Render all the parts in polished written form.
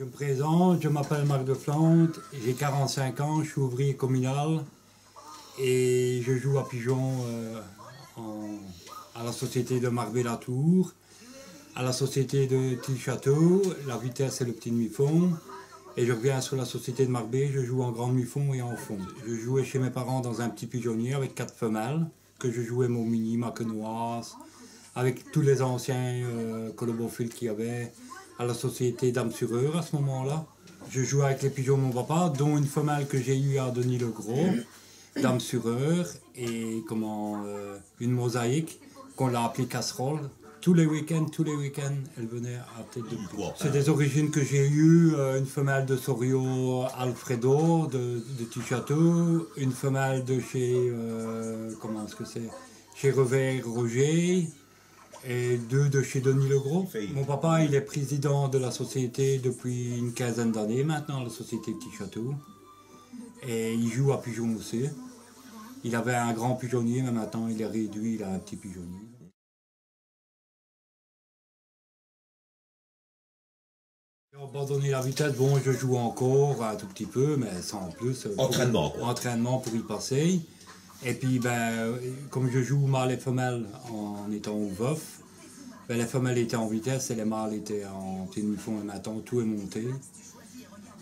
Je me présente, je m'appelle Marc de Flandre, j'ai 45 ans, je suis ouvrier communal et je joue à pigeon à la société de Marbé-Latour, à la société de Tilchâteau, la vitesse et le petit demi-fond. Et je reviens sur la société de Marbé, je joue en grand demi-fond et en fond. Je jouais chez mes parents dans un petit pigeonnier avec 4 femelles, que je jouais mon mini, ma quenoise, avec tous les anciens colobophiles qu'il y avait à la société d'Amsureur à ce moment-là. Je jouais avec les pigeons de mon papa, dont une femelle que j'ai eue à Denis-le-Gros, d'Amsureur, et une mosaïque qu'on l'a appelée Casserole. Tous les week-ends, elle venait à tête de pigeon. C'est des origines que j'ai eues, une femelle de Sorio Alfredo, de Tilchâteau, une femelle de chez, chez Revers Roger, et 2 de chez Denis-le-Gros. Mon papa, il est président de la société depuis une quinzaine d'années maintenant, la société Tilchâteau. Et il joue à pigeon aussi. Il avait un grand pigeonnier, mais maintenant il est réduit, il a un petit pigeonnier. J'ai abandonné la vitesse, bon je joue encore un tout petit peu, mais sans plus. Entraînement quoi. Entraînement pour y passer. Et puis comme je joue mâle et femelle en étant veuf, les femelles étaient en vitesse et les mâles étaient en petit demi-fond et maintenant tout est monté.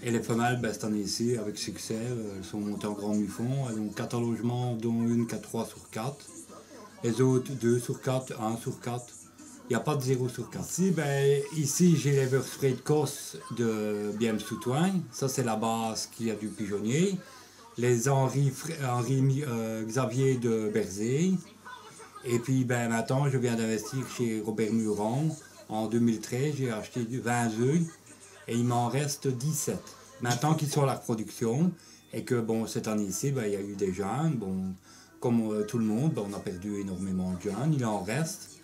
Et les femelles, cette année-ci, avec succès, elles sont montées en grand demi-fond. Elles ont 4 logements, dont une qui a 3 sur 4. Les autres 2 sur 4, 1 sur 4. Il n'y a pas de 0 sur 4. Ici j'ai les Verspray de Corse de Bième-Soutoin. Ça, c'est la base qu'il y a du pigeonnier. Les Henri Xavier de Berzé. Et puis maintenant, je viens d'investir chez Robert Muran. En 2013, j'ai acheté 20 œufs et il m'en reste 17. Maintenant qu'ils sont à la reproduction et que cette année-ci, il y a eu des jeunes. Comme tout le monde, on a perdu énormément de jeunes. Il en reste.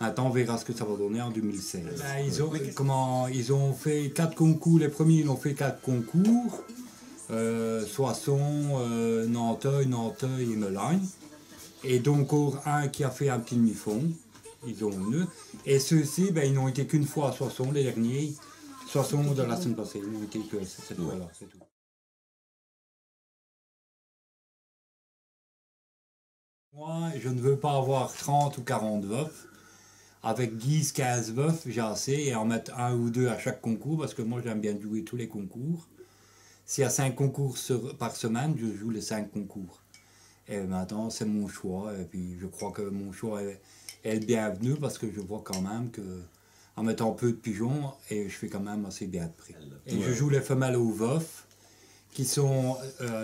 Maintenant, on verra ce que ça va donner en 2016. Ils ont fait 4 concours. Les premiers, ils ont fait 4 concours. Soissons, Nanteuil et Melagne. Et donc, encore un qui a fait un petit demi-fond. Ils ont une. Et ceux-ci, ils n'ont été qu'une fois à Soissons, les derniers. Soissons de la semaine passée. Ils n'ont été que cette fois-là, c'est tout. Moi, je ne veux pas avoir 30 ou 40 veufs. Avec 10, 15 veufs, j'ai assez, et en mettre 1 ou 2 à chaque concours, parce que moi j'aime bien jouer tous les concours. S'il y a 5 concours par semaine, je joue les 5 concours. Et maintenant, c'est mon choix, et puis je crois que mon choix est le bienvenu, parce que je vois quand même que, en mettant peu de pigeons, et je fais quand même assez bien de prix. Et je joue les femelles aux veufs, qui sont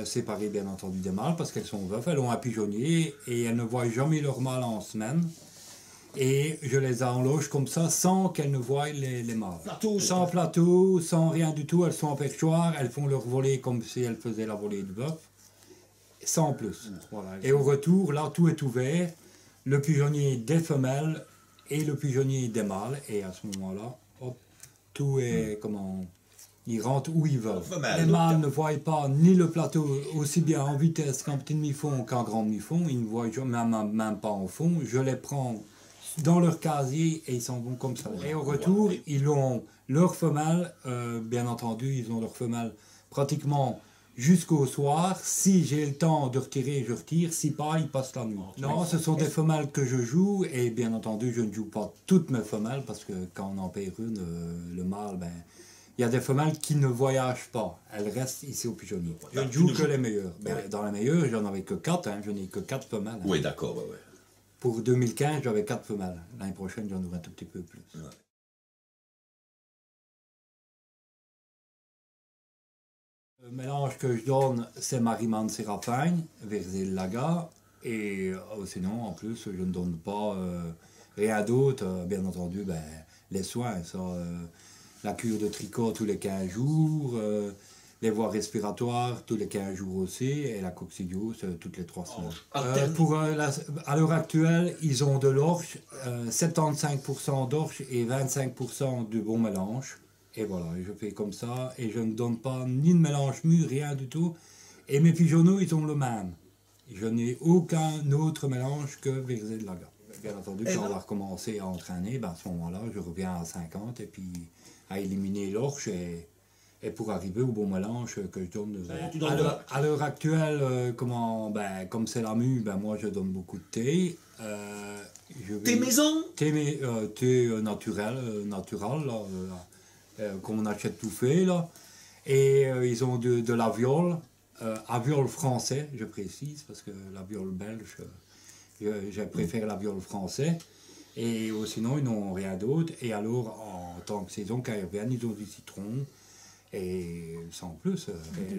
séparées bien entendu des mâles, parce qu'elles sont veufs, elles ont un pigeonnier, et elles ne voient jamais leur mâle en semaine. Et je les enloge comme ça sans qu'elles ne voient les mâles. Sans plateau, sans rien du tout, elles sont en perchoir, elles font leur volée comme si elles faisaient la volée de bœuf, sans plus. Voilà. Et au retour, là, tout est ouvert, le pigeonnier des femelles et le pigeonnier des mâles, et à ce moment-là, hop, tout est ils rentrent où ils veulent. Les mâles ne voient pas ni le plateau aussi bien en vitesse qu'en petit demi-fond qu'en grand demi-fond, ils ne voient même pas en fond, je les prends dans leur casier et ils s'en vont comme ça. Et au retour, ils ont leur femelle, bien entendu, ils ont leur femelle pratiquement jusqu'au soir. Si j'ai le temps de retirer, je retire. Si pas, ils passent la nuit. Non, ce sont des femelles que je joue et bien entendu, je ne joue pas toutes mes femelles parce que quand on en perd une, le mâle, il y a des femelles qui ne voyagent pas. Elles restent ici au pigeonnier. Je ne joue que les meilleures. Dans les meilleures, j'en avais que 4, je n'ai que 4 femelles. Oui, d'accord, ouais. Pour 2015, j'avais 4 femelles. L'année prochaine, j'en aurai un tout petit peu plus. Ouais. Le mélange que je donne, c'est Mariman Séraphin, Verzé Laga. Et sinon, en plus, je ne donne pas rien d'autre. Bien entendu, les soins. La cure de tricot tous les 15 jours. Les voies respiratoires tous les 15 jours aussi, et la coccidiose toutes les 3 semaines. À l'heure actuelle, ils ont de l'orge, 75% d'orge et 25% de bon mélange. Et voilà, je fais comme ça, et je ne donne pas ni de mélange mûr, rien du tout. Et mes pigeonneaux, ils ont le même. Je n'ai aucun autre mélange que Verzé de Laga. Bien entendu, quand on va recommencer à entraîner, à ce moment-là, je reviens à 50, et puis à éliminer l'orge. et pour arriver au bon mélange que je donne. Tu donnes À l'heure actuelle, comme c'est la mue, moi je donne beaucoup de thé. Thé maison? Thé naturel, là, qu'on achète tout fait. Là. Et ils ont de la viole, à viole français, je précise, parce que la viole belge, je préfère la viole français. Et sinon, ils n'ont rien d'autre. Et alors, en tant que saison, quand ils reviennent, ils ont du citron. Et sans plus,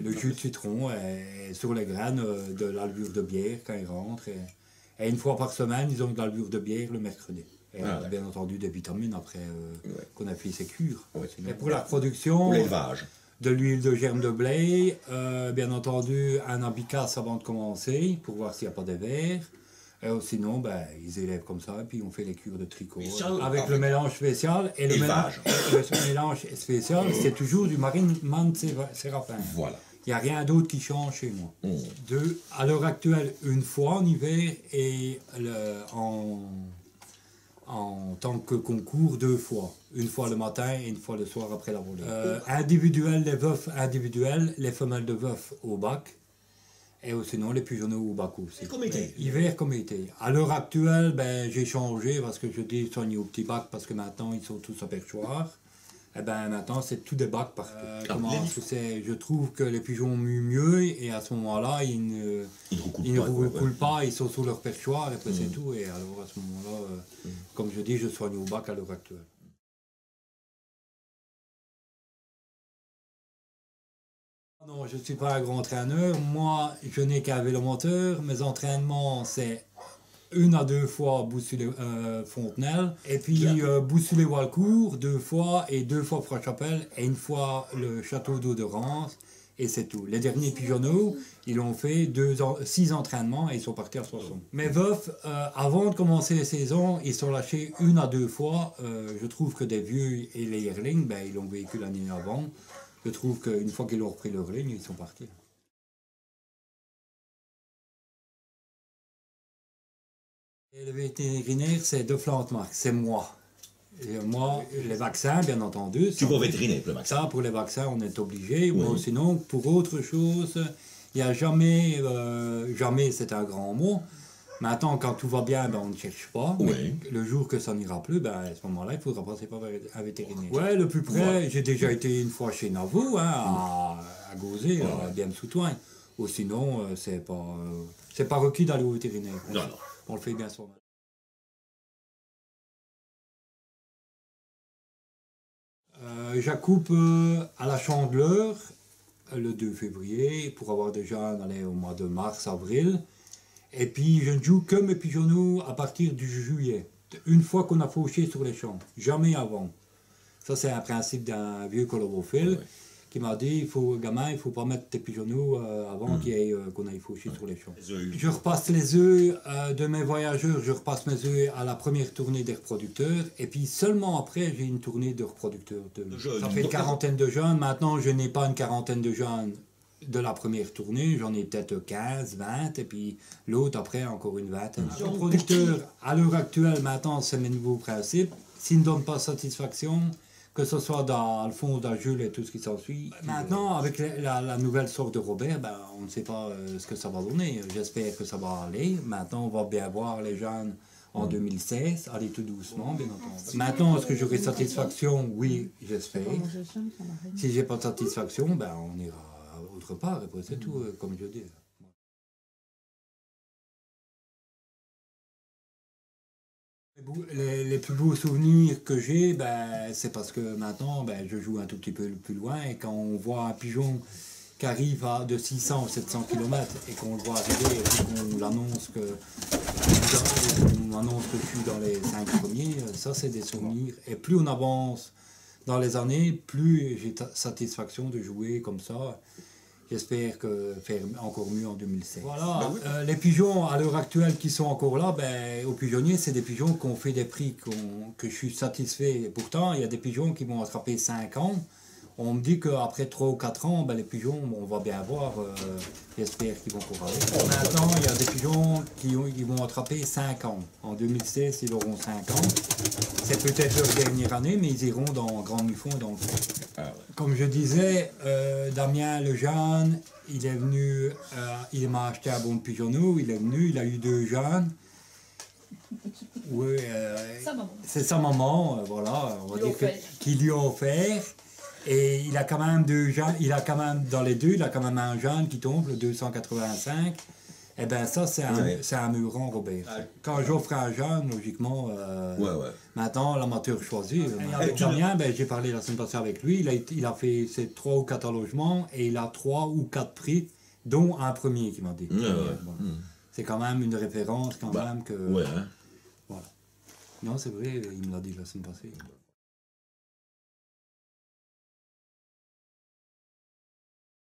le jus de citron est sur les graines de la levure de bière quand ils rentrent. Et une fois par semaine, ils ont de la levure de bière le mercredi. Et bien entendu des vitamines après qu'on a fait ces cures. Et pour la production de l'huile de germe de blé, bien entendu un abicas avant de commencer pour voir s'il n'y a pas de verre. Sinon, ils élèvent comme ça et puis on fait les cures de tricot avec le mélange spécial. Et le mélange spécial, c'est toujours du Marineman Séraphin. Voilà. Il n'y a rien d'autre qui change chez moi. À l'heure actuelle, une fois en hiver et en tant que concours, 2 fois. Une fois le matin et une fois le soir après la volée. Individuel, les veufs individuels, les femelles de veufs au bac. Et sinon, les pigeonneaux au bac aussi. Comme été. Hiver comme été. À l'heure actuelle, j'ai changé parce que je dis soigner au petit bac parce que maintenant, ils sont tous à perchoir. Et maintenant, c'est tout des bacs partout. Je trouve que les pigeons muent mieux et à ce moment-là, ils ne recoulent pas, ils sont sur leur perchoir et puis c'est tout. Et alors, à ce moment-là, comme je dis, je soigne au bac à l'heure actuelle. Non, je ne suis pas un grand entraîneur. Moi, je n'ai qu'un vélomoteur. Mes entraînements, c'est 1 à 2 fois Boussulet-Fontenelle. Et puis Boussulet-Walcourt, 2 fois. Et 2 fois Franchapelle. Et 1 fois le château d'eau de Rance. Et c'est tout. Les derniers pigeonneaux, ils ont fait 6 entraînements et ils sont partis à 60. Mes veufs, avant de commencer les saisons, ils sont lâchés 1 à 2 fois. Je trouve que des vieux et les yearlings, ils l'ont vécu l'année avant. Je trouve qu'une fois qu'ils ont repris leur ligne, ils sont partis. Et le vétérinaire, c'est de Flantemarque, c'est moi. Et moi, les vaccins, bien entendu. Tu vas au vétérinaire pour le vaccin? Ça, pour les vaccins, on est obligé. Oui. Bon, sinon, pour autre chose, il n'y a jamais, jamais c'est un grand mot. Maintenant, quand tout va bien, on ne cherche pas. Oui. Le jour que ça n'ira plus, à ce moment-là, il faudra passer par un vétérinaire. Ouais, le plus près, j'ai déjà été une fois chez Navo, à Gauzé, bien sous Toin. Ou sinon, c'est pas requis d'aller au vétérinaire. Non. On le fait bien soi-même. J'accoupe à la Chandeleur le 2 février pour avoir déjà au mois de mars, avril. Et puis je ne joue que mes pigeonneaux à partir du juillet. Une fois qu'on a fauché sur les champs, jamais avant. Ça c'est un principe d'un vieux colobophile qui m'a dit, gamin, il ne faut pas mettre tes pigeonneaux avant qu'on aille faucher sur les champs. Je repasse les œufs de mes voyageurs, je repasse mes œufs à la première tournée des reproducteurs. Et puis seulement après, j'ai une tournée de reproducteurs. Ça fait une quarantaine de jeunes. Maintenant, je n'ai pas une quarantaine de jeunes de la première tournée, j'en ai peut-être 15, 20, et puis l'autre après encore une vingtaine. Les producteurs, à l'heure actuelle, maintenant, c'est mes nouveaux principes. S'ils ne donnent pas satisfaction, que ce soit dans le fond d'Ajul et tout ce qui s'ensuit. Maintenant, avec la nouvelle sorte de Robert, on ne sait pas ce que ça va donner. J'espère que ça va aller. Maintenant, on va bien voir les jeunes en 2016, aller tout doucement, bien entendu. Maintenant, est-ce que j'aurai satisfaction? Oui, j'espère. Si j'ai pas de satisfaction, on ira autre part, et c'est tout, comme je dis. Les plus beaux souvenirs que j'ai, c'est parce que maintenant, je joue un tout petit peu plus loin, et quand on voit un pigeon qui arrive de 600 ou 700 km, et qu'on le voit arriver, et qu'on l'annonce que je suis dans les 5 premiers, ça c'est des souvenirs. Et plus on avance dans les années, plus j'ai satisfaction de jouer comme ça. J'espère faire encore mieux en 2016. Voilà, les pigeons à l'heure actuelle qui sont encore là, aux pigeonniers, c'est des pigeons qui ont fait des prix que je suis satisfait. Et pourtant, il y a des pigeons qui vont attraper 5 ans On me dit qu'après 3 ou 4 ans, ben, les pigeons, on va bien voir, j'espère qu'ils vont courir. Maintenant, il y a des pigeons qui vont attraper 5 ans. En 2016, ils auront 5 ans. C'est peut-être leur dernière année, mais ils iront dans Grand Mufon et dans le fond. Ah ouais. Comme je disais, Damien Lejeune, il est venu, il m'a acheté un bon pigeonneau, il est venu, il a eu 2 jeunes. Oui, c'est sa maman, voilà, on va dire qui lui a offert. Et il a quand même 2 jeunes, dans les deux, il a quand même un jeune qui tombe, le 285. Et bien ça, c'est un Meuron, Robert. Ouais. Quand j'offre un jeune, logiquement, maintenant l'amateur choisit. Damien, ben, j'ai parlé la semaine passée avec lui, il a fait ses 3 ou 4 logements et il a 3 ou 4 prix, dont un premier qui m'a dit. Bon. C'est quand même une référence, quand même que... Ouais, hein. Voilà. Non, c'est vrai, il me l'a dit la semaine passée.